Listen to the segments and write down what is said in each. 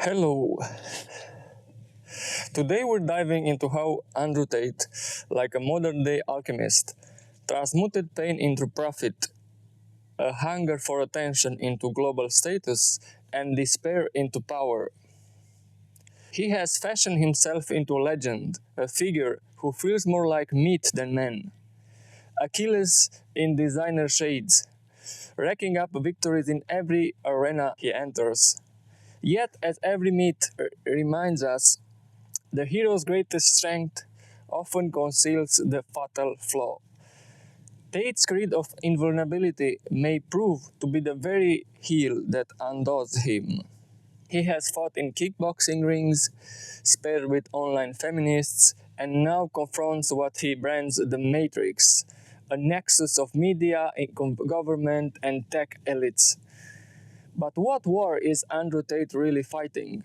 Hello. Today we're diving into how Andrew Tate, like a modern-day alchemist, transmuted pain into profit, a hunger for attention into global status, and despair into power. He has fashioned himself into a legend, a figure who feels more like meat than man. Achilles in designer shades, racking up victories in every arena he enters. Yet, as every myth reminds us, the hero's greatest strength often conceals the fatal flaw. Tate's creed of invulnerability may prove to be the very heel that undoes him. He has fought in kickboxing rings, sparred with online feminists, and now confronts what he brands the Matrix, a nexus of media, government, and tech elites. But what war is Andrew Tate really fighting?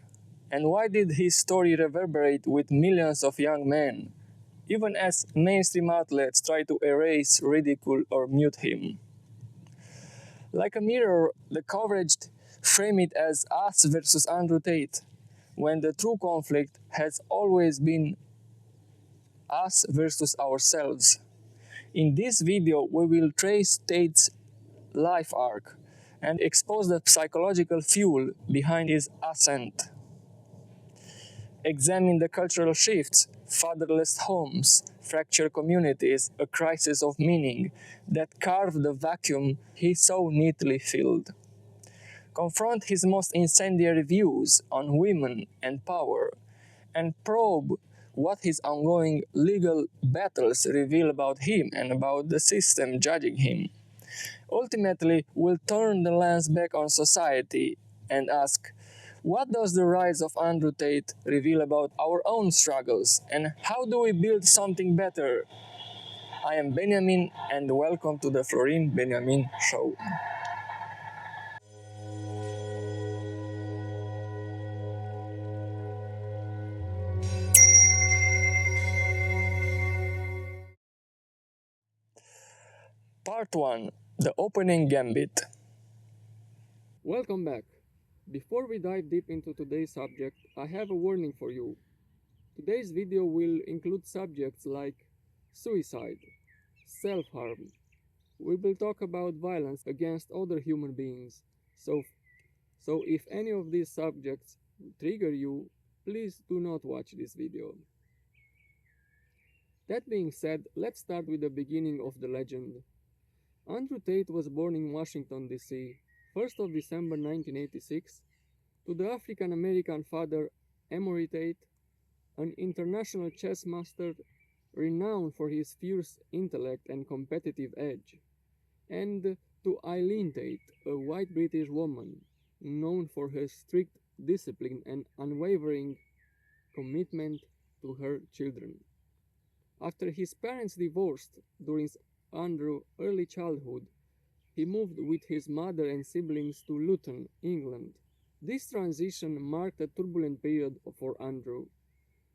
And why did his story reverberate with millions of young men, even as mainstream outlets try to erase, ridicule, or mute him? Like a mirror, the coverage frame it as us versus Andrew Tate, when the true conflict has always been us versus ourselves. In this video, we will trace Tate's life arc and expose the psychological fuel behind his ascent. Examine the cultural shifts, fatherless homes, fractured communities, a crisis of meaning that carved the vacuum he so neatly filled. Confront his most incendiary views on women and power, and probe what his ongoing legal battles reveal about him and about the system judging him. Ultimately, we'll turn the lens back on society and ask, what does the rise of Andrew Tate reveal about our own struggles, and how do we build something better? I am Benjamin, and welcome to the Florin Benjamin Show. Part 1. The Opening Gambit. Welcome back. Before we dive deep into today's subject, I have a warning for you. Today's video will include subjects like suicide, self-harm. We will talk about violence against other human beings. So if any of these subjects trigger you, please do not watch this video. That being said, let's start with the beginning of the legend. Andrew Tate was born in Washington, D.C., 1st of December 1986, to the African-American father Andrew Tate, an international chess master renowned for his fierce intellect and competitive edge, and to Eileen Tate, a white British woman known for her strict discipline and unwavering commitment to her children. After his parents divorced during Andrew's early childhood, he moved with his mother and siblings to Luton, England. This transition marked a turbulent period for Andrew.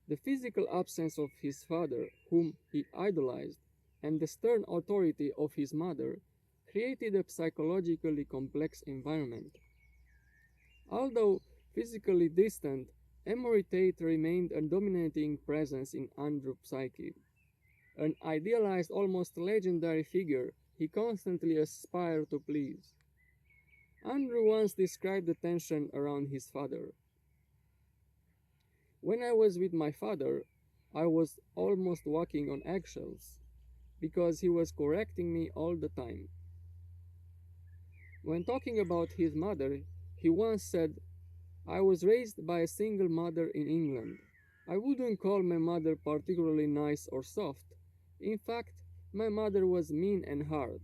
The physical absence of his father, whom he idolized, and the stern authority of his mother created a psychologically complex environment. Although physically distant, Andrew Tate remained a dominating presence in Andrew's psyche. An idealized, almost legendary figure, he constantly aspired to please. Andrew once described the tension around his father. When I was with my father, I was almost walking on eggshells, because he was correcting me all the time. When talking about his mother, he once said, "I was raised by a single mother in England. I wouldn't call my mother particularly nice or soft. In fact, my mother was mean and hard."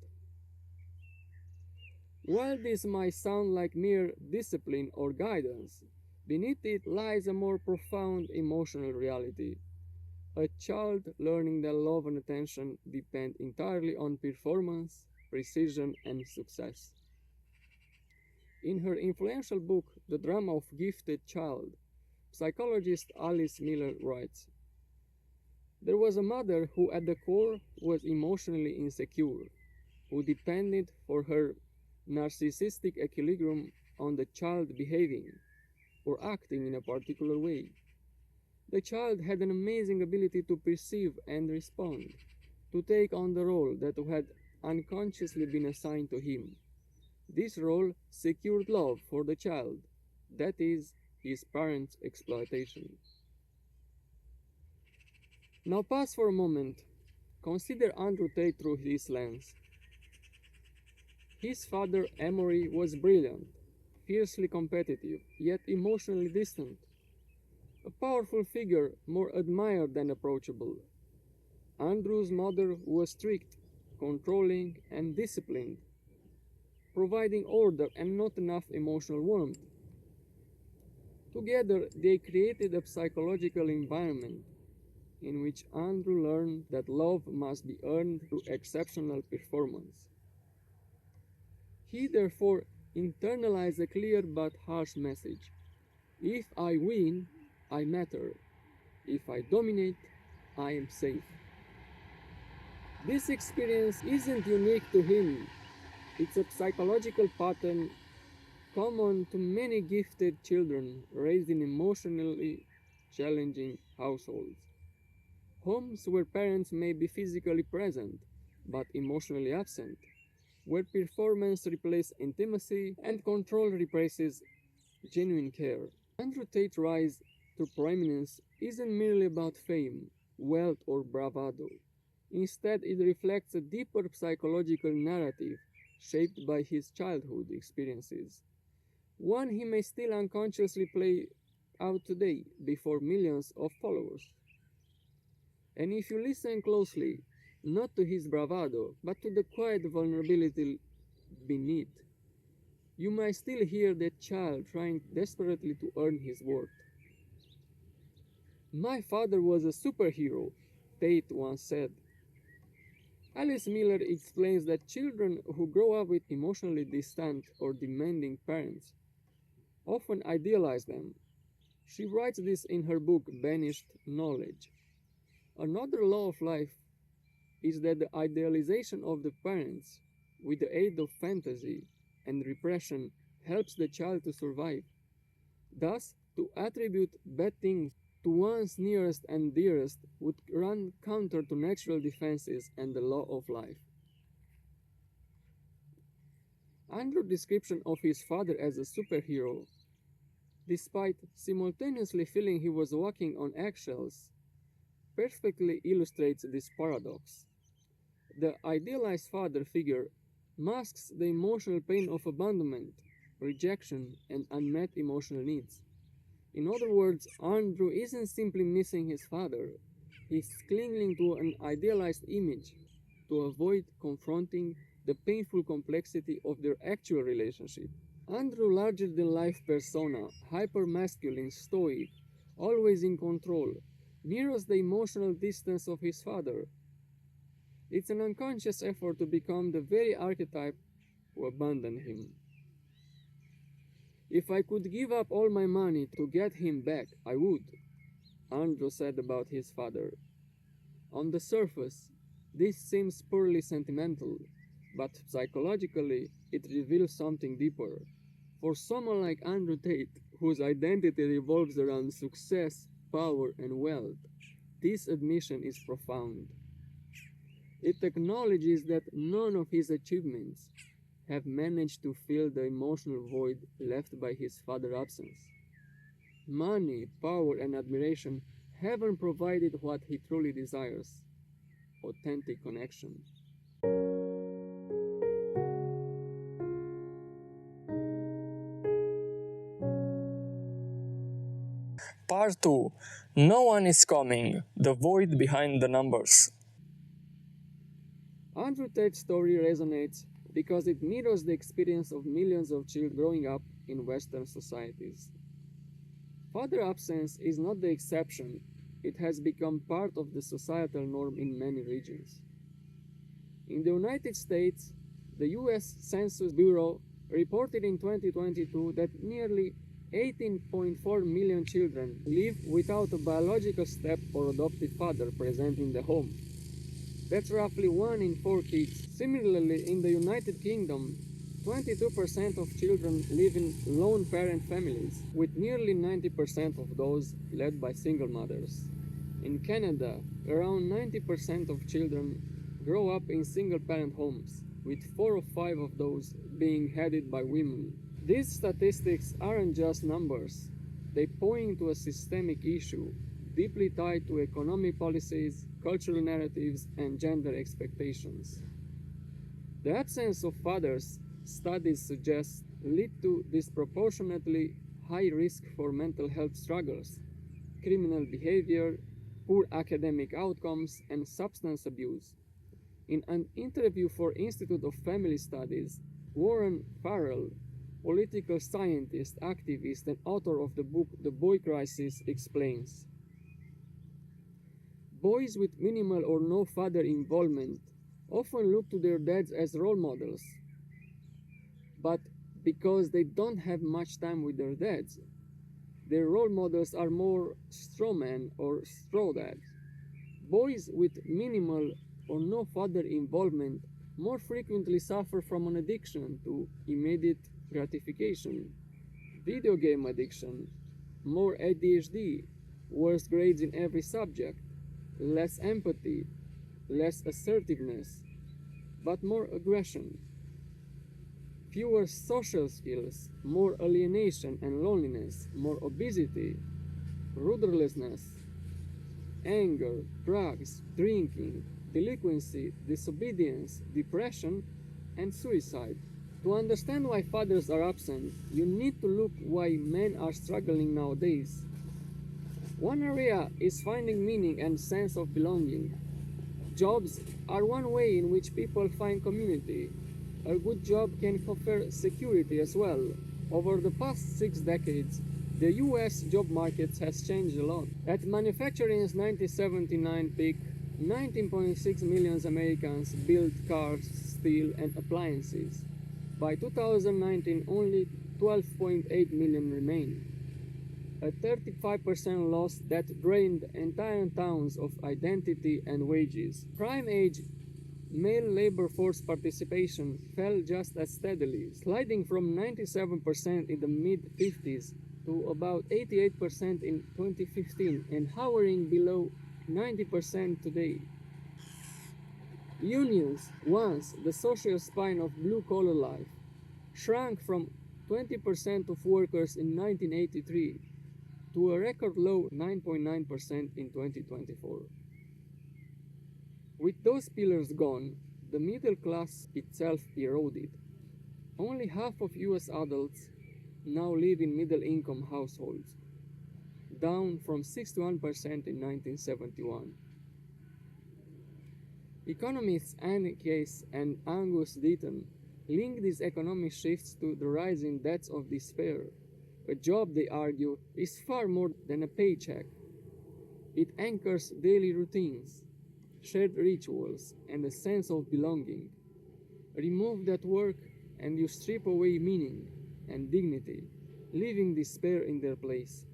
While this might sound like mere discipline or guidance, beneath it lies a more profound emotional reality. A child learning that love and attention depend entirely on performance, precision, and success. In her influential book, The Drama of Gifted Child, psychologist Alice Miller writes, "There was a mother who at the core was emotionally insecure, who depended for her narcissistic equilibrium on the child behaving. or acting in a particular way. The child had an amazing ability to perceive and respond, to take on the role that had unconsciously been assigned to him. This role secured love for the child, that is, his parents' exploitation. Now pause for a moment. Consider Andrew Tate through this lens. His father, Emory, was brilliant, fiercely competitive, yet emotionally distant. A powerful figure, more admired than approachable. Andrew's mother was strict, controlling, and disciplined, providing order and not enough emotional warmth. Together, they created a psychological environment in which Andrew learned that love must be earned through exceptional performance. He therefore internalized a clear but harsh message. If I win, I matter. If I dominate, I am safe. This experience isn't unique to him. It's a psychological pattern common to many gifted children raised in emotionally challenging households. Homes where parents may be physically present but emotionally absent, where performance replaces intimacy and control replaces genuine care. Andrew Tate's rise to prominence isn't merely about fame, wealth, or bravado. Instead, it reflects a deeper psychological narrative shaped by his childhood experiences, one he may still unconsciously play out today before millions of followers. And if you listen closely, not to his bravado, but to the quiet vulnerability beneath, you might still hear that child trying desperately to earn his worth. My father was a superhero, Tate once said. Alice Miller explains that children who grow up with emotionally distant or demanding parents often idealize them. She writes this in her book Banished Knowledge. Another law of life is that the idealization of the parents, with the aid of fantasy and repression, helps the child to survive. Thus, to attribute bad things to one's nearest and dearest would run counter to natural defenses and the law of life. Andrew's description of his father as a superhero, despite simultaneously feeling he was walking on eggshells, perfectly illustrates this paradox. The idealized father figure masks the emotional pain of abandonment, rejection, and unmet emotional needs. In other words, Andrew isn't simply missing his father, he's clinging to an idealized image to avoid confronting the painful complexity of their actual relationship. Andrew's larger-than-life persona, hyper-masculine, stoic, always in control, mirrors the emotional distance of his father. It's an unconscious effort to become the very archetype who abandoned him. If I could give up all my money to get him back, I would, Andrew said about his father. On the surface, this seems purely sentimental, but psychologically it reveals something deeper. For someone like Andrew Tate, whose identity revolves around success, power, and wealth, this admission is profound. It acknowledges that none of his achievements have managed to fill the emotional void left by his father's absence. Money, power, and admiration haven't provided what he truly desires: authentic connection. Part 2. No one is coming. The void behind the numbers. Andrew Tate's story resonates because it mirrors the experience of millions of children growing up in Western societies. Father absence is not the exception, it has become part of the societal norm in many regions. In the United States, the U.S. Census Bureau reported in 2022 that nearly 18.4 million children live without a biological step or adoptive father present in the home. That's roughly 1 in 4 kids. Similarly, in the United Kingdom, 22% of children live in lone parent families, with nearly 90% of those led by single mothers. In Canada, around 90% of children grow up in single parent homes, with 4 of 5 of those being headed by women. These statistics aren't just numbers, they point to a systemic issue deeply tied to economic policies, cultural narratives, and gender expectations. The absence of fathers, studies suggest, lead to disproportionately high risk for mental health struggles, criminal behavior, poor academic outcomes, and substance abuse. In an interview for Institute of Family Studies, Warren Farrell, political scientist, activist, and author of the book The Boy Crisis, explains, boys with minimal or no father involvement often look to their dads as role models, but because they don't have much time with their dads, their role models are more strawmen or straw dads. Boys with minimal or no father involvement more frequently suffer from an addiction to immediate gratification, video game addiction, more ADHD, worse grades in every subject, less empathy, less assertiveness, but more aggression, fewer social skills, more alienation and loneliness, more obesity, rudderlessness, anger, drugs, drinking, delinquency, disobedience, depression, and suicide. To understand why fathers are absent, you need to look why men are struggling nowadays. One area is finding meaning and sense of belonging. Jobs are one way in which people find community. A good job can offer security as well. Over the past 6 decades, the US job market has changed a lot. At manufacturing's 1979 peak, 19.6 million Americans built cars, steel, and appliances. By 2019, only 12.8 million remain. A 35% loss that drained entire towns of identity and wages. Prime age male labor force participation fell just as steadily, sliding from 97% in the mid-50s to about 88% in 2015 and hovering below 90% today. Unions, once the social spine of blue-collar life, shrank from 20% of workers in 1983 to a record low 9.9% in 2024. With those pillars gone, the middle class itself eroded. Only half of US adults now live in middle-income households, down from 61% in 1971. Economists Anne Case and Angus Deaton link these economic shifts to the rising debts of despair. A job, they argue, is far more than a paycheck. It anchors daily routines, shared rituals, and a sense of belonging. Remove that work and you strip away meaning and dignity, leaving despair in their place.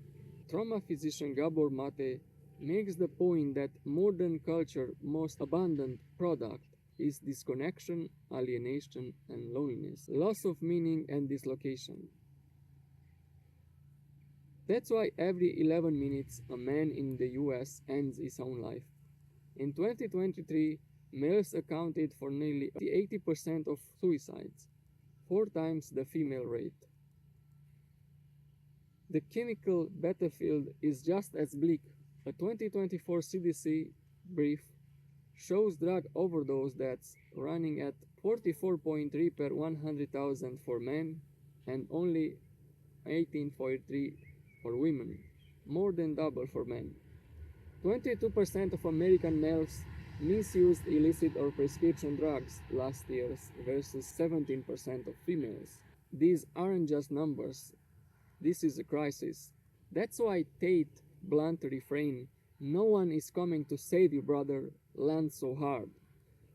Trauma physician Gabor Mate makes the point that modern culture's most abundant product is disconnection, alienation, and loneliness, loss of meaning and dislocation. That's why every 11 minutes a man in the US ends his own life. In 2023, males accounted for nearly 80% of suicides, 4 times the female rate. The chemical battlefield is just as bleak. A 2024 CDC brief shows drug overdose deaths running at 44.3 per 100,000 for men and only 18.3 for women, more than double for men. 22% of American males misused illicit or prescription drugs last year versus 17% of females. These aren't just numbers, this is a crisis. That's why Tate blunt refrain, "No one is coming to save you, brother," lands so hard.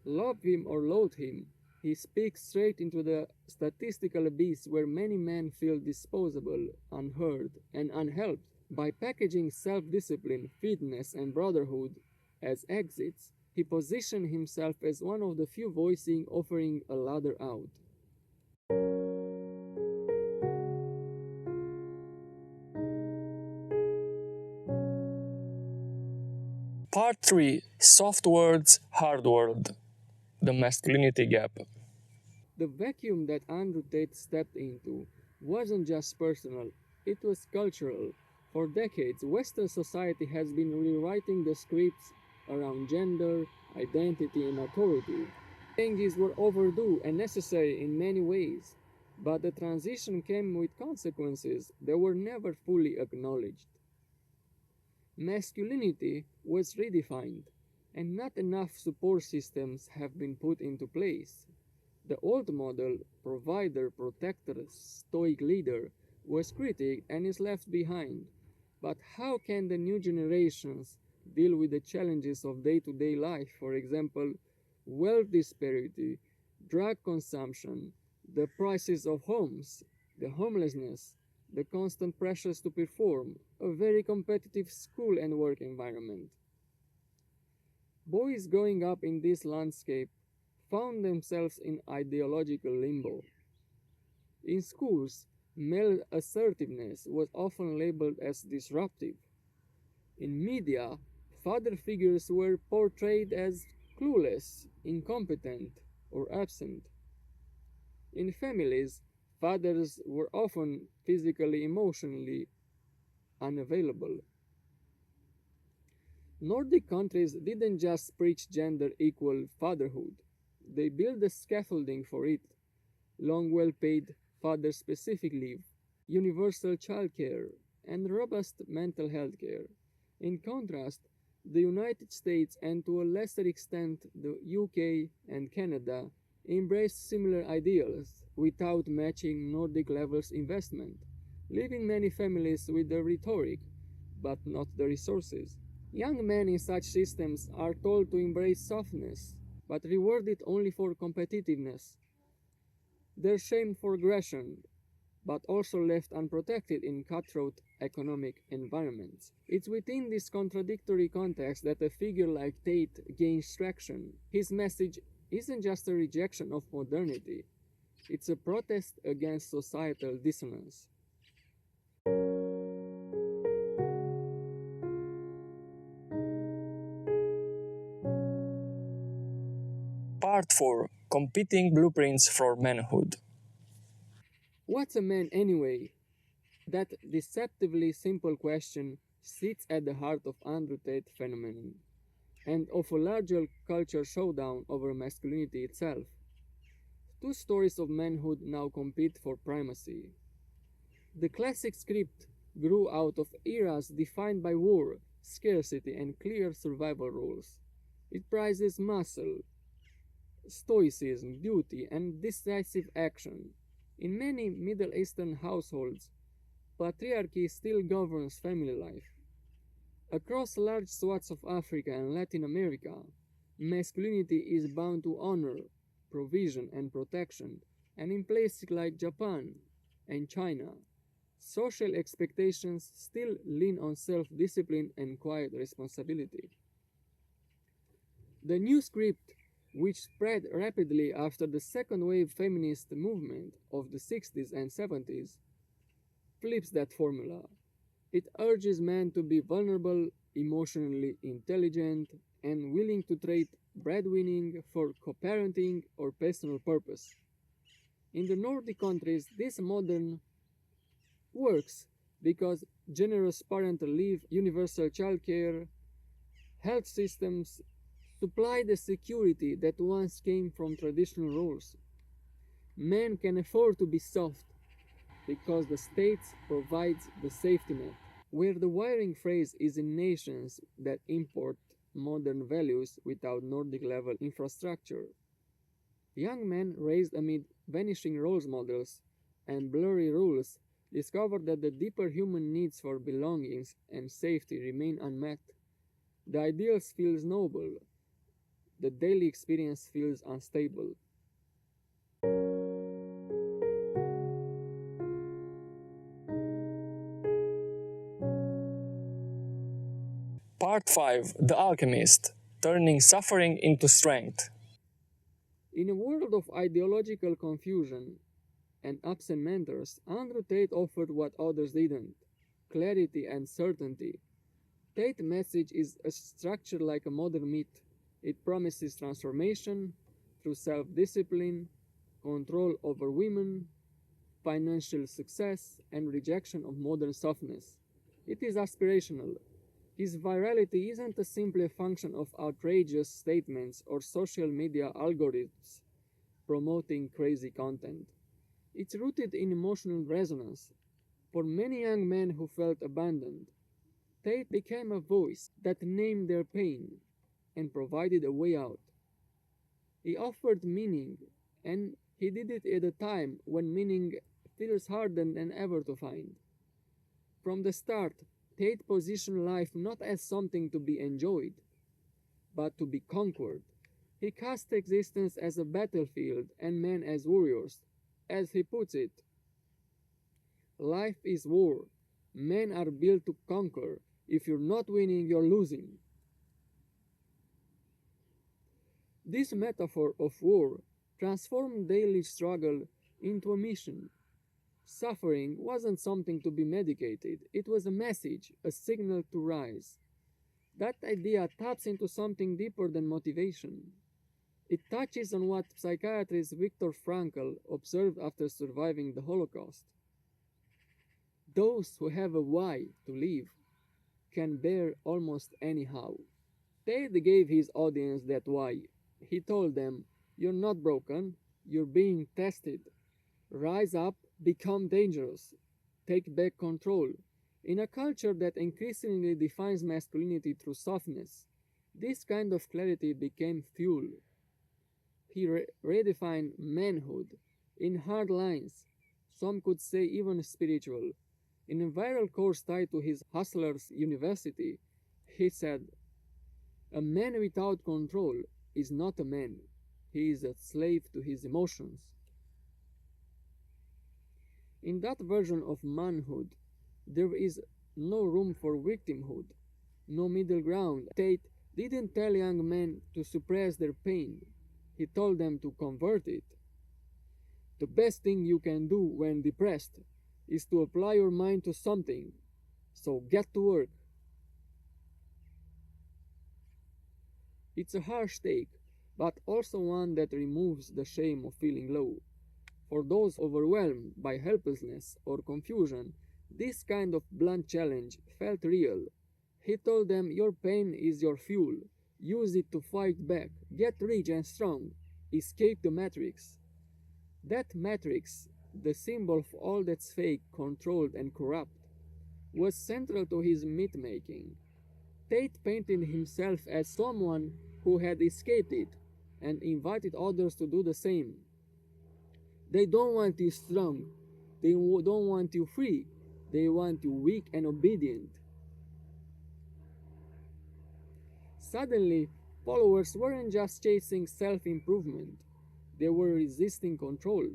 Love him or loathe him, he speaks straight into the statistical abyss where many men feel disposable, unheard, and unhelped. By packaging self-discipline, fitness, and brotherhood as exits, he positioned himself as one of the few voicing offering a ladder out. Part 3: Soft Words, Hard World. The Masculinity Gap. The vacuum that Andrew Tate stepped into wasn't just personal, it was cultural. For decades, Western society has been rewriting the scripts around gender, identity, and authority. Changes were overdue and necessary in many ways, but the transition came with consequences that were never fully acknowledged. Masculinity was redefined, and not enough support systems have been put into place. The old model, provider, protector, stoic leader, was critiqued and is left behind. But how can the new generations deal with the challenges of day to day life, for example, wealth disparity, drug consumption, the prices of homes, the homelessness, the constant pressures to perform, a very competitive school and work environment? Boys growing up in this landscape found themselves in ideological limbo. In schools, male assertiveness was often labeled as disruptive. In media, father figures were portrayed as clueless, incompetent, or absent. In families, fathers were often physically, emotionally unavailable. Nordic countries didn't just preach gender equal fatherhood, they built the scaffolding for it: long well paid father specific leave, universal childcare, and robust mental health care. In contrast, the United States and to a lesser extent the UK and Canada embraced similar ideals without matching Nordic levels investment, leaving many families with the rhetoric but not the resources. Young men in such systems are told to embrace softness, but rewarded only for competitiveness. They're shamed for aggression, but also left unprotected in cutthroat economic environments. It's within this contradictory context that a figure like Tate gains traction. His message isn't just a rejection of modernity, it's a protest against societal dissonance. Part 4: Competing Blueprints for Manhood. What's a man anyway? That deceptively simple question sits at the heart of Andrew Tate phenomenon and of a larger culture showdown over masculinity itself. Two stories of manhood now compete for primacy. The classic script grew out of eras defined by war, scarcity, and clear survival rules. It prizes muscle, stoicism, duty, and decisive action. In many Middle Eastern households, patriarchy still governs family life. Across large swaths of Africa and Latin America, masculinity is bound to honor, provision, and protection, and in places like Japan and China, social expectations still lean on self discipline and quiet responsibility. The new script, which spread rapidly after the second wave feminist movement of the 60s and 70s, flips that formula. It urges men to be vulnerable, emotionally intelligent, and willing to trade breadwinning for co-parenting or personal purpose. In the Nordic countries, this modern works because generous parental leave, universal childcare, health systems supply the security that once came from traditional roles. Men can afford to be soft because the state provides the safety net. Where the wiring phrase is in nations that import modern values without Nordic level infrastructure. Young men raised amid vanishing role models and blurry rules discover that the deeper human needs for belongings and safety remain unmet. The ideals feels noble, the daily experience feels unstable. Part 5: The Alchemist, Turning Suffering into Strength. In a world of ideological confusion and absent mentors, Andrew Tate offered what others didn't: clarity and certainty. Tate's message is a structure like a modern myth. It promises transformation through self-discipline, control over women, financial success, and rejection of modern softness. It is aspirational. His virality isn't simply a function of outrageous statements or social media algorithms promoting crazy content. It's rooted in emotional resonance. For many young men who felt abandoned, Tate became a voice that named their pain and provided a way out. He offered meaning, and he did it at a time when meaning feels harder than ever to find. From the start, Tate positioned life not as something to be enjoyed, but to be conquered. He cast existence as a battlefield and men as warriors. As he puts it, life is war. Men are built to conquer. If you're not winning, you're losing. This metaphor of war transformed daily struggle into a mission. Suffering wasn't something to be medicated, it was a message, a signal to rise. That idea taps into something deeper than motivation. It touches on what psychiatrist Viktor Frankl observed after surviving the Holocaust. Those who have a why to live can bear almost anyhow. Tate gave his audience that why. He told them, "You're not broken, you're being tested. Rise up, become dangerous, take back control." In a culture that increasingly defines masculinity through softness, this kind of clarity became fuel. He redefined manhood in hard lines, some could say even spiritual. In a viral course tied to his Hustlers University, he said, "A man without control is not a man. He is a slave to his emotions." In that version of manhood, there is no room for victimhood, no middle ground. Tate didn't tell young men to suppress their pain. He told them to convert it. The best thing you can do when depressed is to apply your mind to something. So get to work. It's a harsh take, but also one that removes the shame of feeling low. For those overwhelmed by helplessness or confusion, this kind of blunt challenge felt real. He told them, "Your pain is your fuel. Use it to fight back. Get rich and strong. Escape the matrix." That matrix, the symbol of all that's fake, controlled, and corrupt, was central to his myth-making. Tate painted himself as someone who had escaped it and invited others to do the same. They don't want you strong. They don't want you free. They want you weak and obedient. Suddenly, followers weren't just chasing self-improvement. They were resisting control.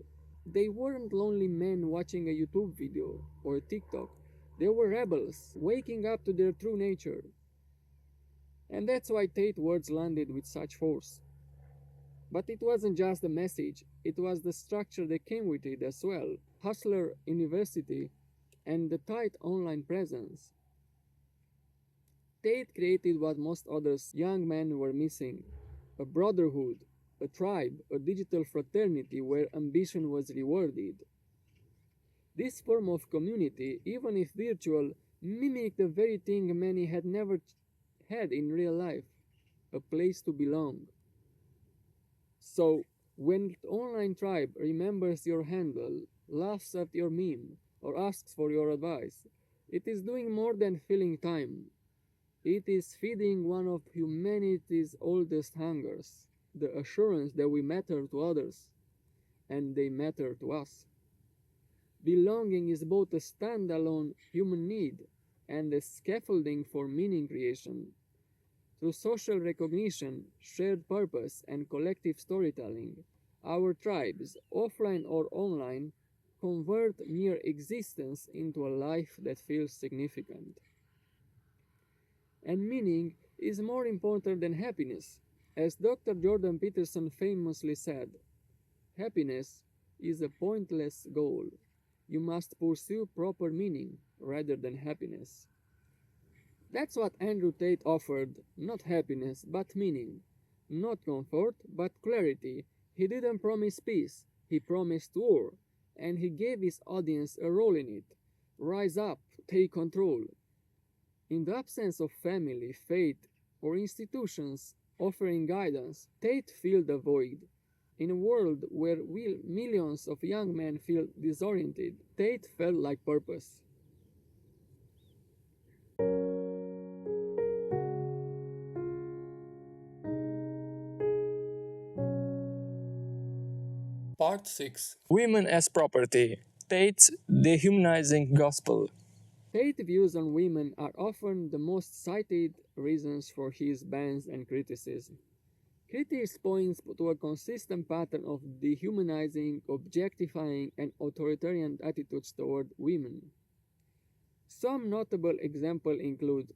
They weren't lonely men watching a YouTube video or a TikTok. They were rebels, waking up to their true nature. And that's why Tate's words landed with such force. But it wasn't just the message, it was the structure that came with it as well. Hustler University and the tight online presence. Tate created what most others young men were missing: a brotherhood, a tribe, a digital fraternity where ambition was rewarded. This form of community, even if virtual, mimicked the very thing many had never had in real life: a place to belong. So, when the online tribe remembers your handle, laughs at your meme, or asks for your advice, it is doing more than filling time. It is feeding one of humanity's oldest hungers, the assurance that we matter to others, and they matter to us. Belonging is both a standalone human need and a scaffolding for meaning creation. Through social recognition, shared purpose, and collective storytelling, our tribes, offline or online, convert mere existence into a life that feels significant. And meaning is more important than happiness. As Dr. Jordan Peterson famously said, "Happiness is a pointless goal. You must pursue proper meaning rather than happiness." That's what Andrew Tate offered, not happiness, but meaning. Not comfort, but clarity. He didn't promise peace, he promised war, and he gave his audience a role in it. Rise up, take control. In the absence of family, faith, or institutions offering guidance, Tate filled the void. In a world where millions of young men feel disoriented, Tate felt like purpose. Part 6. Women as Property. Tate's Dehumanizing Gospel. Tate's views on women are often the most cited reasons for his bans and criticism. Critics point to a consistent pattern of dehumanizing, objectifying, and authoritarian attitudes toward women. Some notable examples include: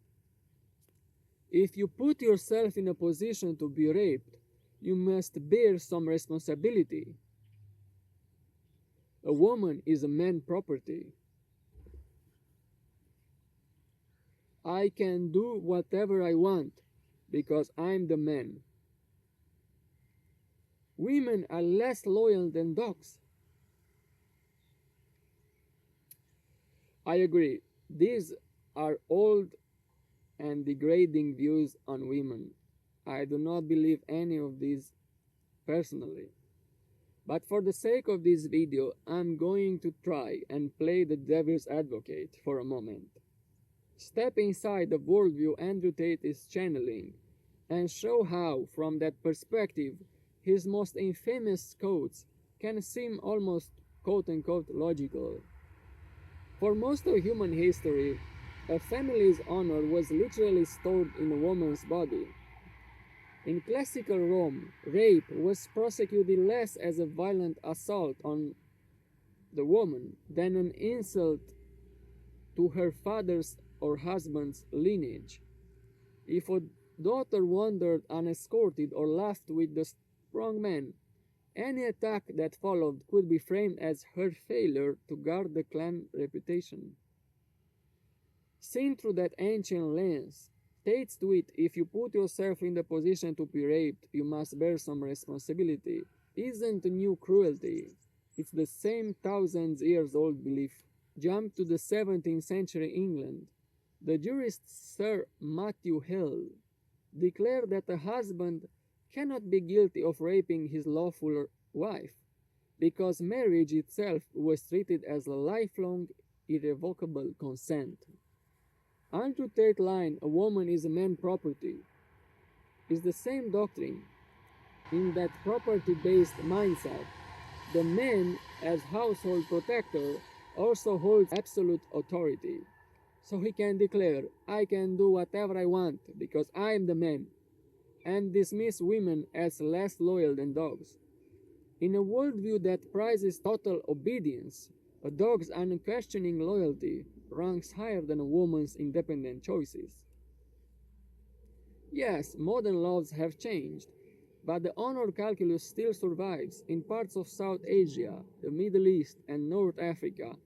if you put yourself in a position to be raped, you must bear some responsibility. A woman is a man's property. I can do whatever I want because I'm the man. Women are less loyal than dogs. I agree. These are old and degrading views on women. I do not believe any of these personally. But for the sake of this video, I'm going to try and play the devil's advocate for a moment. Step inside the worldview Andrew Tate is channeling and show how, from that perspective, his most infamous quotes can seem almost quote-unquote logical. For most of human history, a family's honor was literally stored in a woman's body. In classical Rome, rape was prosecuted less as a violent assault on the woman than an insult to her father's or husband's lineage. If a daughter wandered unescorted or laughed with the strong man, any attack that followed could be framed as her failure to guard the clan reputation. Seen through that ancient lens, Tate's tweet, "If you put yourself in the position to be raped, you must bear some responsibility," isn't a new cruelty. It's the same thousands years old belief. Jump to the 17th century England. The jurist Sir Matthew Hale declared that a husband cannot be guilty of raping his lawful wife because marriage itself was treated as a lifelong, irrevocable consent. Andrew Tate line, "A woman is a man's property," is the same doctrine. In that property-based mindset, the man, as household protector, also holds absolute authority. So he can declare, "I can do whatever I want because I am the man," and dismiss women as less loyal than dogs. In a worldview that prizes total obedience, a dog's unquestioning loyalty ranks higher than a woman's independent choices. Yes, modern laws have changed, but the honor calculus still survives. In parts of South Asia, the Middle East, and North Africa.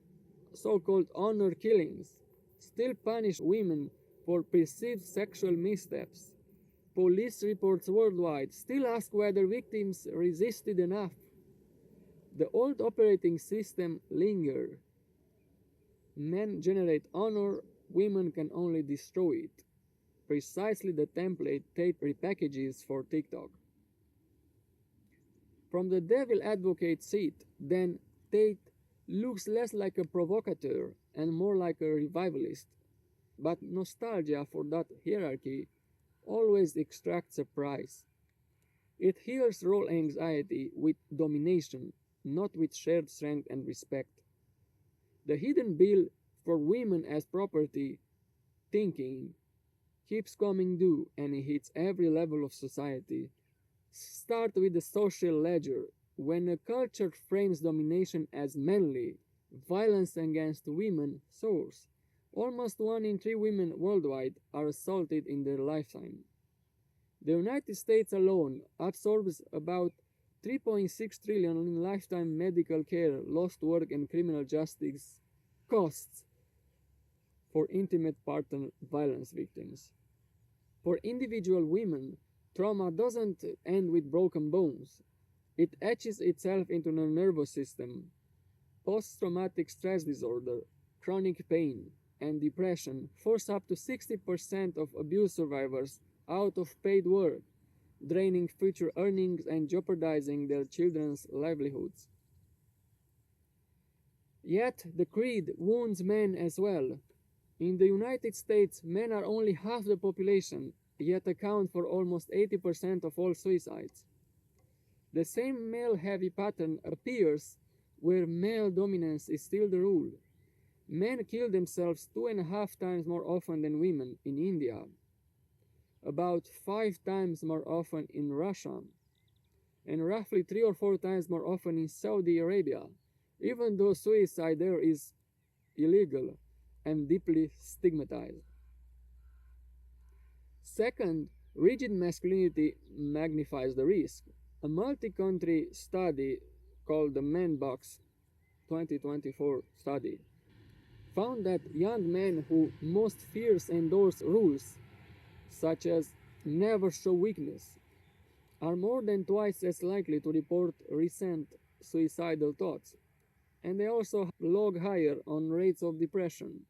So-called honor killings still punish women for perceived sexual missteps. Police reports worldwide still ask whether victims resisted enough. The old operating system lingers. Men generate honor, women can only destroy it. Precisely the template Tate repackages for TikTok. From the devil advocate seat, then, Tate looks less like a provocateur and more like a revivalist. But nostalgia for that hierarchy always extracts a price. It heals role anxiety with domination, not with shared strength and respect. The hidden bill for women as property thinking keeps coming due and it hits every level of society. Start with the social ledger. When a culture frames domination as manly, violence against women soars. Almost 1 in 3 women worldwide are assaulted in their lifetime. The United States alone absorbs about 3.6 trillion in lifetime medical care, lost work, and criminal justice costs for intimate partner violence victims. For individual women, trauma doesn't end with broken bones. It etches itself into the nervous system. Post-traumatic stress disorder, chronic pain, and depression force up to 60% of abuse survivors out of paid work, draining future earnings and jeopardizing their children's livelihoods. Yet the creed wounds men as well. In the United States, men are only half the population, yet account for almost 80% of all suicides. The same male-heavy pattern appears where male dominance is still the rule. Men kill themselves 2.5 times more often than women in India, about 5 times more often in Russia, and roughly 3 or 4 times more often in Saudi Arabia, even though suicide there is illegal and deeply stigmatized. Second, rigid masculinity magnifies the risk. A multi-country study called the Man Box 2024 study found that young men who most fierce endorse rules such as never show weakness are more than twice as likely to report recent suicidal thoughts, and they also log higher on rates of depression,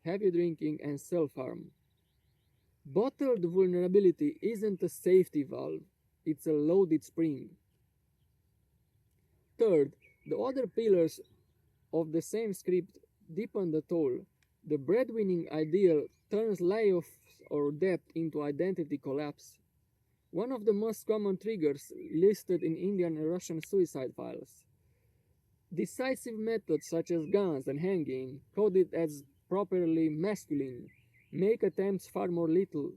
heavy drinking, and self-harm. Bottled vulnerability isn't a safety valve, it's a loaded spring. Third, the other pillars of the same script deepen the toll. The breadwinning ideal turns layoffs or debt into identity collapse. One of the most common triggers listed in Indian and Russian suicide files. Decisive methods such as guns and hanging, coded as properly masculine, make attempts far more lethal.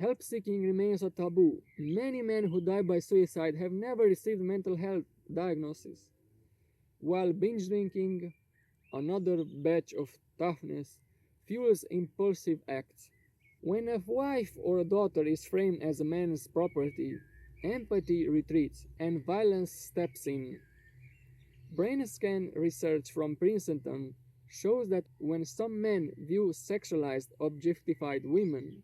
Help-seeking remains a taboo. Many men who die by suicide have never received mental health diagnosis. While binge drinking, another batch of toughness, fuels impulsive acts. When a wife or a daughter is framed as a man's property, empathy retreats and violence steps in. Brain scan research from Princeton shows that when some men view sexualized, objectified women,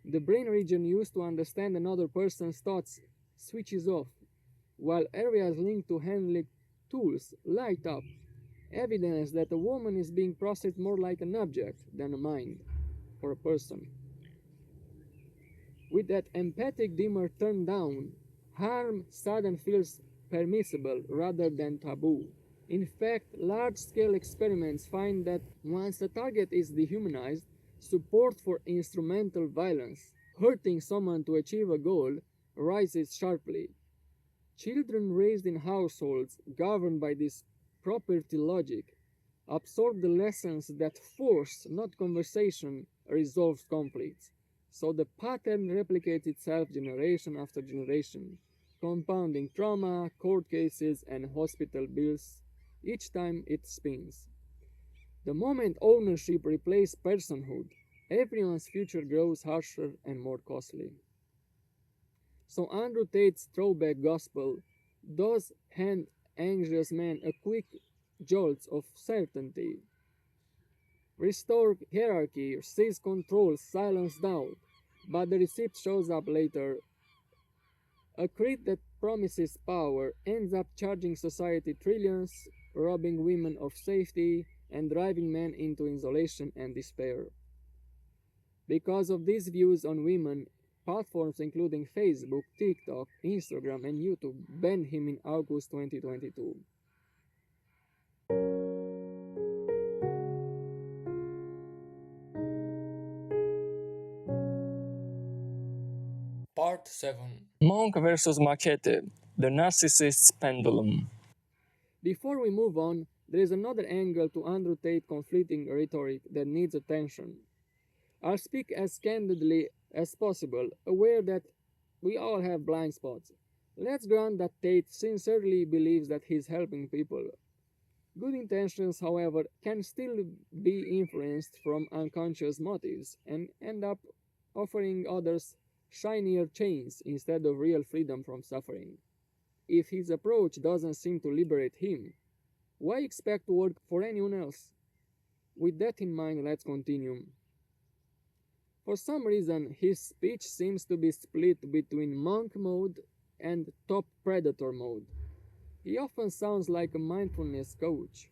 the brain region used to understand another person's thoughts switches off, while areas linked to handling tools light up, evidence that a woman is being processed more like an object than a mind or a person. With that empathic dimmer turned down, harm suddenly feels permissible rather than taboo. In fact, large-scale experiments find that once the target is dehumanized, support for instrumental violence, hurting someone to achieve a goal, rises sharply. Children raised in households governed by this property logic absorb the lessons that force, not conversation, resolves conflicts. So the pattern replicates itself generation after generation, compounding trauma, court cases, and hospital bills each time it spins. The moment ownership replaces personhood, everyone's future grows harsher and more costly. So Andrew Tate's throwback gospel does hand anxious men a quick jolt of certainty. Restore hierarchy, seize control, silence doubt, but the receipt shows up later. A creed that promises power ends up charging society trillions, robbing women of safety, and driving men into isolation and despair. Because of these views on women, platforms including Facebook, TikTok, Instagram, and YouTube banned him in August 2022. Part 7. Monk versus Machete, the Narcissist's Pendulum. Before we move on, there is another angle to Andrew Tate conflicting rhetoric that needs attention. I'll speak as candidly as possible, aware that we all have blind spots. Let's grant that Tate sincerely believes that he's helping people. Good intentions, however, can still be influenced from unconscious motives and end up offering others shinier chains instead of real freedom from suffering. If his approach doesn't seem to liberate him, why expect to work for anyone else? With that in mind, let's continue. For some reason, his speech seems to be split between monk mode and top predator mode. He often sounds like a mindfulness coach.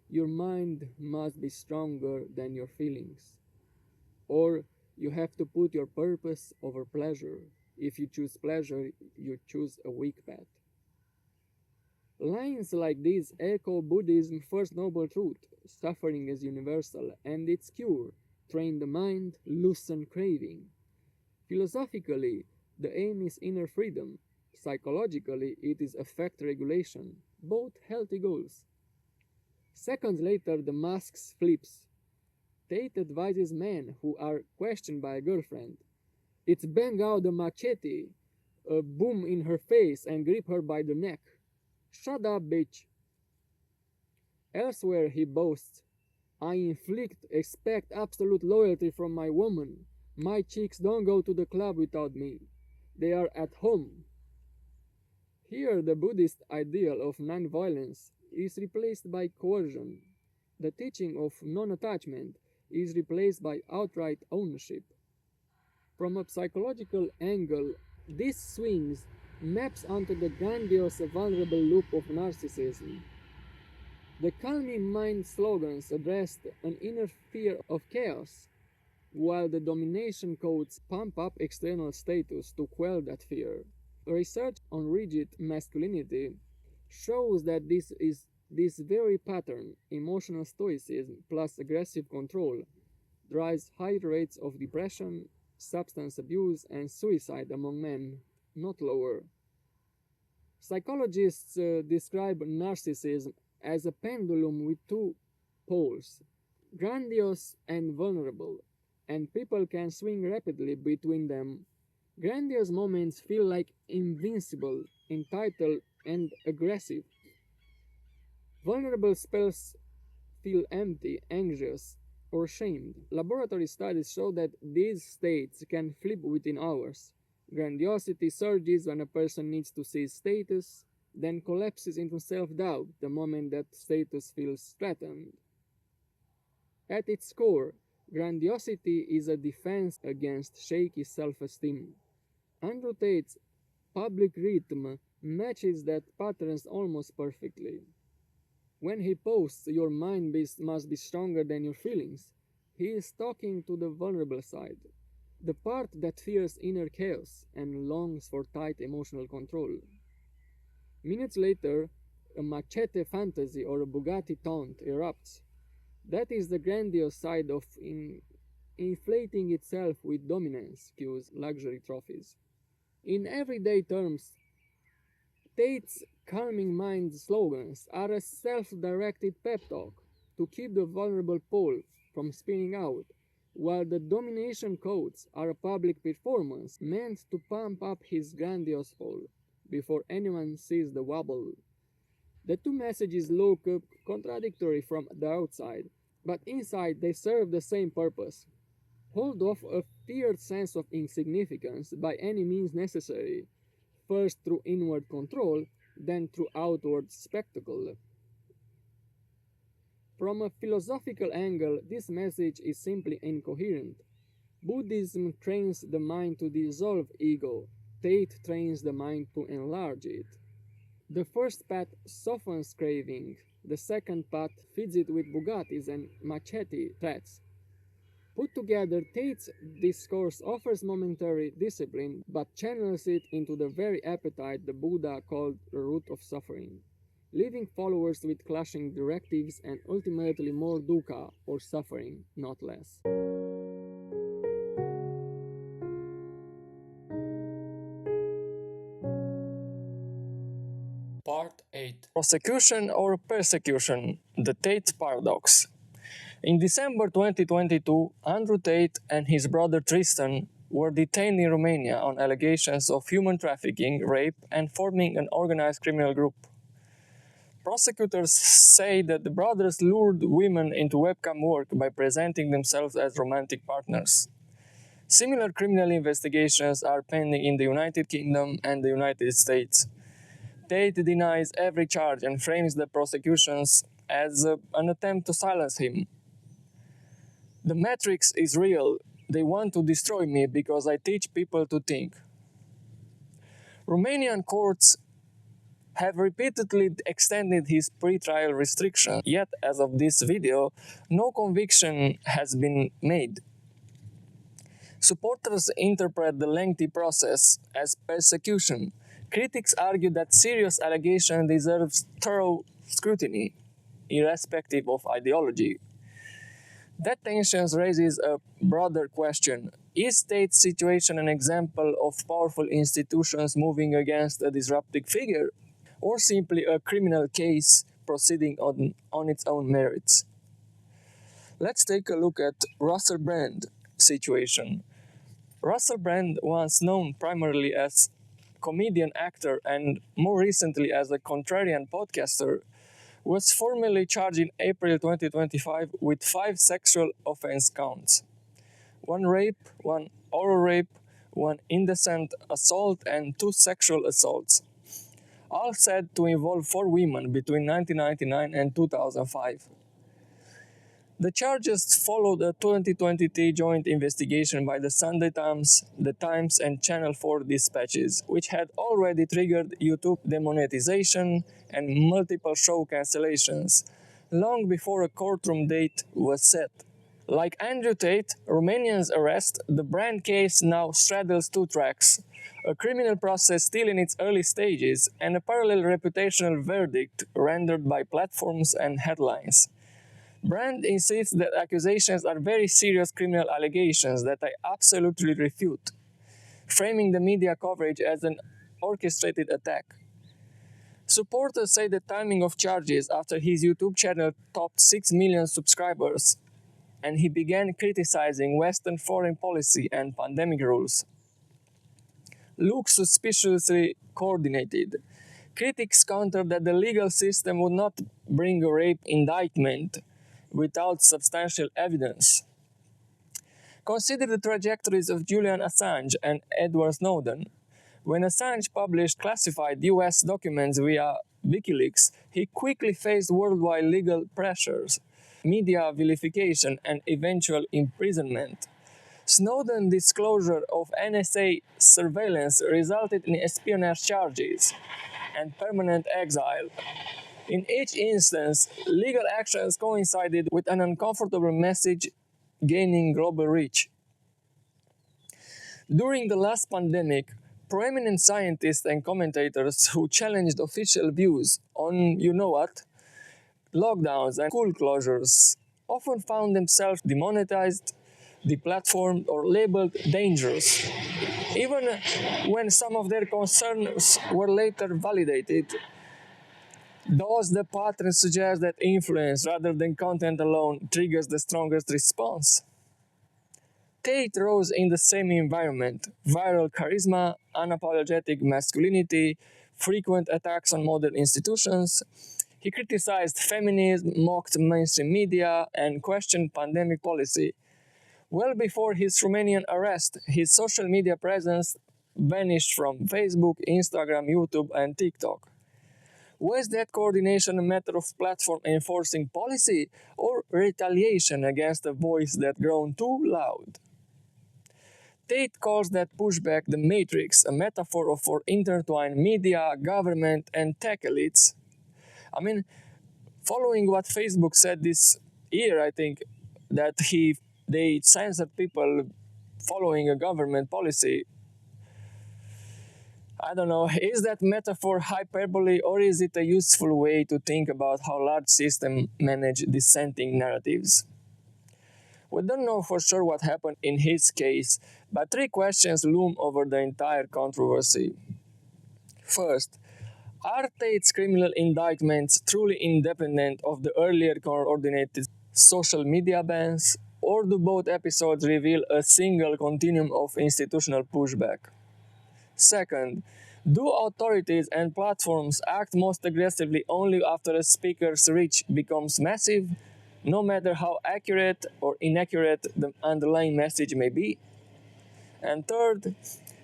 Your mind must be stronger than your feelings. Or you have to put your purpose over pleasure. If you choose pleasure, you choose a weak path. Lines like these echo Buddhism's first noble truth: suffering is universal, and its cure: train the mind, loosen craving. Philosophically, the aim is inner freedom. Psychologically, it is affect regulation, both healthy goals. Seconds later, the mask flips. Tate advises men who are questioned by a girlfriend: it's bang out the machete, a boom in her face, and grip her by the neck. Shut up, bitch. Elsewhere, he boasts: I expect absolute loyalty from my woman. My chicks don't go to the club without me. They are at home. Here, the Buddhist ideal of non-violence is replaced by coercion. The teaching of non-attachment is replaced by outright ownership. From a psychological angle, this swings maps onto the grandiose vulnerable loop of narcissism. The calming mind slogans addressed an inner fear of chaos, while the domination codes pump up external status to quell that fear. Research on rigid masculinity shows that this very pattern, emotional stoicism plus aggressive control, drives high rates of depression, substance abuse, and suicide among men, not lower. Psychologists describe narcissism as a pendulum with two poles, grandiose and vulnerable, and people can swing rapidly between them. Grandiose moments feel like invincible, entitled, and aggressive. Vulnerable spells feel empty, anxious, or shamed. Laboratory studies show that these states can flip within hours. Grandiosity surges when a person needs to seize status, then collapses into self-doubt the moment that status feels threatened. At its core, grandiosity is a defense against shaky self-esteem. Andrew Tate's public rhythm matches that pattern almost perfectly. When he posts, your mind must be stronger than your feelings, he is talking to the vulnerable side, the part that fears inner chaos and longs for tight emotional control. Minutes later, a Machete fantasy or a Bugatti taunt erupts. That is the grandiose side of inflating itself with dominance cues, luxury trophies. In everyday terms, Tate's calming mind slogans are a self-directed pep talk to keep the vulnerable pole from spinning out, while the domination codes are a public performance meant to pump up his grandiose pole before anyone sees the wobble. The two messages look contradictory from the outside, but inside they serve the same purpose: hold off a feared sense of insignificance by any means necessary, first through inward control, then through outward spectacle. From a philosophical angle, this message is simply incoherent. Buddhism trains the mind to dissolve ego. Tate trains the mind to enlarge it. The first path softens craving. The second path feeds it with Bugattis and Machete threats. Put together, Tate's discourse offers momentary discipline, but channels it into the very appetite the Buddha called the root of suffering, leaving followers with clashing directives and ultimately more dukkha, or suffering, not less. Part 8: Prosecution or Persecution? The Tate Paradox. In December 2022, Andrew Tate and his brother Tristan were detained in Romania on allegations of human trafficking, rape, and forming an organized criminal group. Prosecutors say that the brothers lured women into webcam work by presenting themselves as romantic partners. Similar criminal investigations are pending in the United Kingdom and the United States. Tate denies every charge and frames the prosecutions as an attempt to silence him. The matrix is real. They want to destroy me because I teach people to think. Romanian courts have repeatedly extended his pre-trial restrictions, yet as of this video, no conviction has been made. Supporters interpret the lengthy process as persecution. Critics argue that serious allegation deserves thorough scrutiny, irrespective of ideology. That tension raises a broader question. Is Tate's situation an example of powerful institutions moving against a disruptive figure, or simply a criminal case proceeding on its own merits? Let's take a look at Russell Brand's situation. Russell Brand, once known primarily as comedian actor and more recently as a contrarian podcaster, was formally charged in April 2025 with 5 sexual offense counts: 1 rape, 1 oral rape, 1 indecent assault, and 2 sexual assaults, all said to involve 4 women between 1999 and 2005. The charges followed a 2023 joint investigation by the Sunday Times, The Times, and Channel 4 dispatches, which had already triggered YouTube demonetization and multiple show cancellations, long before a courtroom date was set. Like Andrew Tate, Romanian's arrest, the Brand case now straddles 2 tracks: a criminal process still in its early stages, and a parallel reputational verdict rendered by platforms and headlines. Brand insists that accusations are very serious criminal allegations that I absolutely refute, framing the media coverage as an orchestrated attack. Supporters say the timing of charges after his YouTube channel topped 6 million subscribers, and he began criticizing Western foreign policy and pandemic rules, look suspiciously coordinated. Critics counter that the legal system would not bring a rape indictment without substantial evidence. Consider the trajectories of Julian Assange and Edward Snowden. When Assange published classified US documents via WikiLeaks, he quickly faced worldwide legal pressures, media vilification, and eventual imprisonment. Snowden's disclosure of NSA surveillance resulted in espionage charges and permanent exile. In each instance, legal actions coincided with an uncomfortable message gaining global reach. During the last pandemic, prominent scientists and commentators who challenged official views on, lockdowns and school closures, often found themselves demonetized, deplatformed, or labeled dangerous, even when some of their concerns were later validated. Thus, the pattern suggests that influence, rather than content alone, triggers the strongest response. Tate rose in the same environment: viral charisma, unapologetic masculinity, frequent attacks on modern institutions. He criticized feminism, mocked mainstream media, and questioned pandemic policy. Well before his Romanian arrest, his social media presence vanished from Facebook, Instagram, YouTube, and TikTok. Was that coordination a matter of platform enforcing policy or retaliation against a voice that grown too loud? Tate calls that pushback the matrix, a metaphor for intertwined media, government, and tech elites. Following what Facebook said this year, I think that they censored people following a government policy. I don't know, is that metaphor hyperbole, or is it a useful way to think about how large systems manage dissenting narratives? We don't know for sure what happened in his case, but 3 questions loom over the entire controversy. First, are Tate's criminal indictments truly independent of the earlier coordinated social media bans, or do both episodes reveal a single continuum of institutional pushback? Second, do authorities and platforms act most aggressively only after a speaker's reach becomes massive, no matter how accurate or inaccurate the underlying message may be? And third,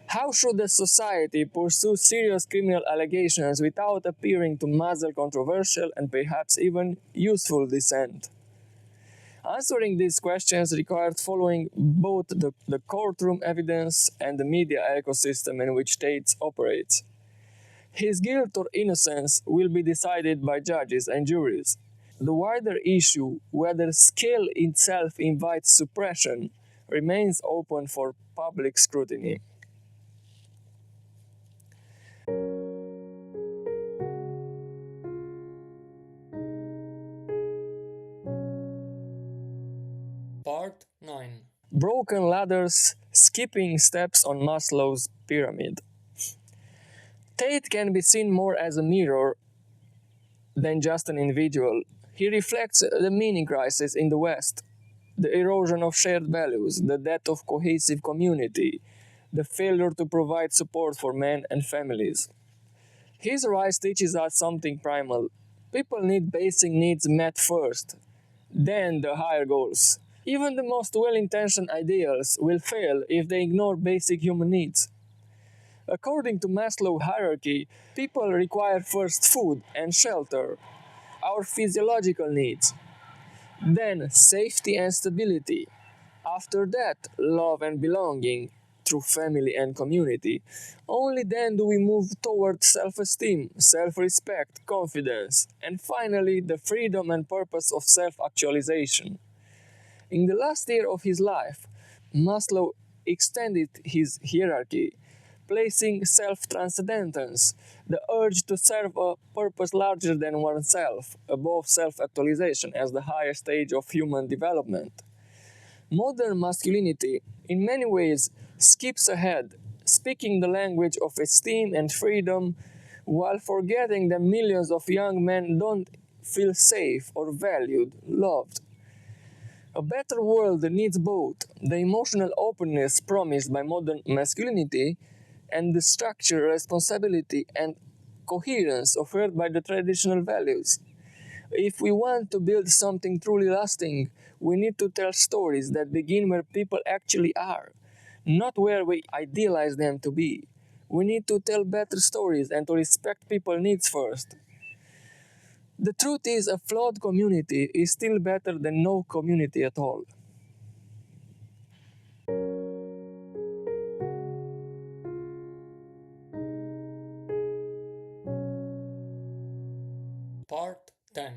how should a society pursue serious criminal allegations without appearing to muzzle controversial and perhaps even useful dissent? Answering these questions required following both the courtroom evidence and the media ecosystem in which Tate operates. His guilt or innocence will be decided by judges and juries. The wider issue, whether skill itself invites suppression, remains open for public scrutiny. Part 9. Broken ladders, skipping steps on Maslow's pyramid. Tate can be seen more as a mirror than just an individual. He reflects the meaning crisis in the West, the erosion of shared values, the death of cohesive community, the failure to provide support for men and families. His rise teaches us something primal. People need basic needs met first, then the higher goals. Even the most well-intentioned ideals will fail if they ignore basic human needs. According to Maslow's hierarchy, people require first food and shelter, our physiological needs. Then safety and stability. After that, love and belonging through family and community. Only then do we move toward self-esteem, self-respect, confidence, and finally the freedom and purpose of self-actualization. In the last year of his life, Maslow extended his hierarchy, placing self-transcendence, the urge to serve a purpose larger than oneself, above self-actualization as the highest stage of human development. Modern masculinity, in many ways, skips ahead, speaking the language of esteem and freedom, while forgetting that millions of young men don't feel safe or valued, loved. A better world needs both the emotional openness promised by modern masculinity and the structure, responsibility, and coherence offered by the traditional values. If we want to build something truly lasting, we need to tell stories that begin where people actually are, not where we idealize them to be. We need to tell better stories and to respect people's needs first. The truth is, a flawed community is still better than no community at all. Part 10.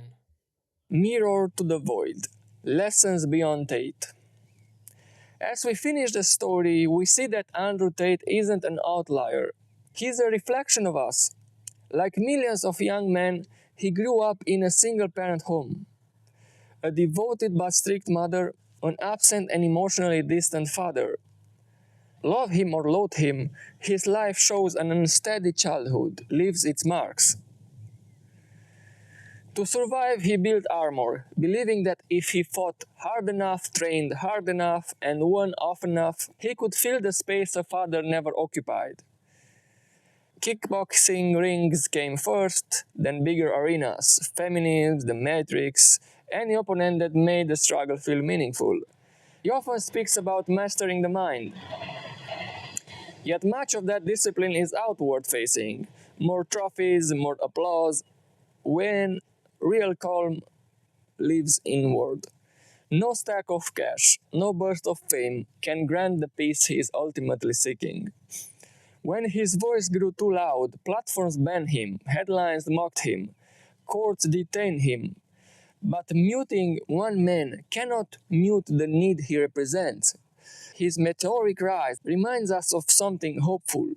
Mirror to the Void. Lessons beyond Tate. As we finish the story, we see that Andrew Tate isn't an outlier. He's a reflection of us. Like millions of young men, he grew up in a single-parent home. A devoted but strict mother, an absent and emotionally distant father. Love him or loathe him, his life shows an unsteady childhood, leaves its marks. To survive, he built armor, believing that if he fought hard enough, trained hard enough, and won often enough, he could fill the space a father never occupied. Kickboxing rings came first, then bigger arenas, feminism, the Matrix, any opponent that made the struggle feel meaningful. He often speaks about mastering the mind. Yet much of that discipline is outward-facing. More trophies, more applause, when real calm lives inward. No stack of cash, no burst of fame can grant the peace he is ultimately seeking. When his voice grew too loud, platforms banned him, headlines mocked him, courts detained him. But muting one man cannot mute the need he represents. His meteoric rise reminds us of something hopeful.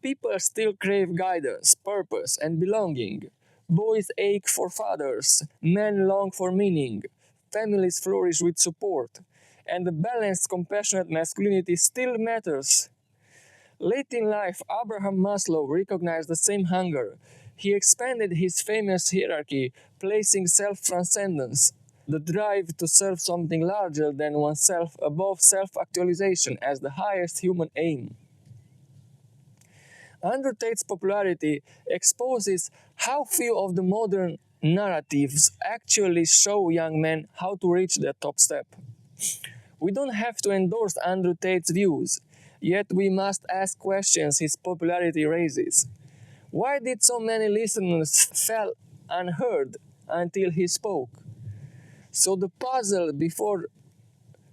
People still crave guidance, purpose, and belonging. Boys ache for fathers, men long for meaning, families flourish with support, and the balanced, compassionate masculinity still matters. Late in life, Abraham Maslow recognized the same hunger. He expanded his famous hierarchy, placing self-transcendence, the drive to serve something larger than oneself above self-actualization as the highest human aim. Andrew Tate's popularity exposes how few of the modern narratives actually show young men how to reach the top step. We don't have to endorse Andrew Tate's views, yet we must ask questions his popularity raises. Why did so many listeners fall unheard until he spoke? So the puzzle before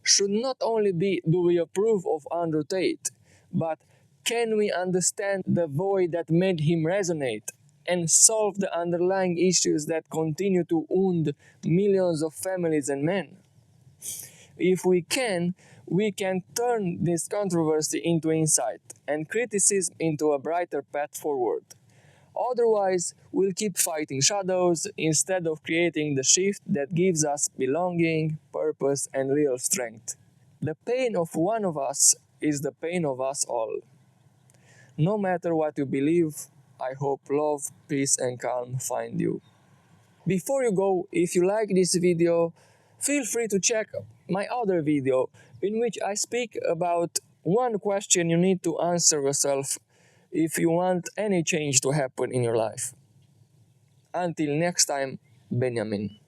should not only be, do we approve of Andrew Tate, but can we understand the void that made him resonate and solve the underlying issues that continue to wound millions of families and men? If we can turn this controversy into insight and criticism into a brighter path forward. Otherwise, we'll keep fighting shadows instead of creating the shift that gives us belonging, purpose, and real strength. The pain of one of us is the pain of us all. No matter what you believe, I hope love, peace, and calm find you. Before you go, if you like this video, feel free to check my other video in which I speak about one question you need to answer yourself if you want any change to happen in your life. Until next time, Benjamin.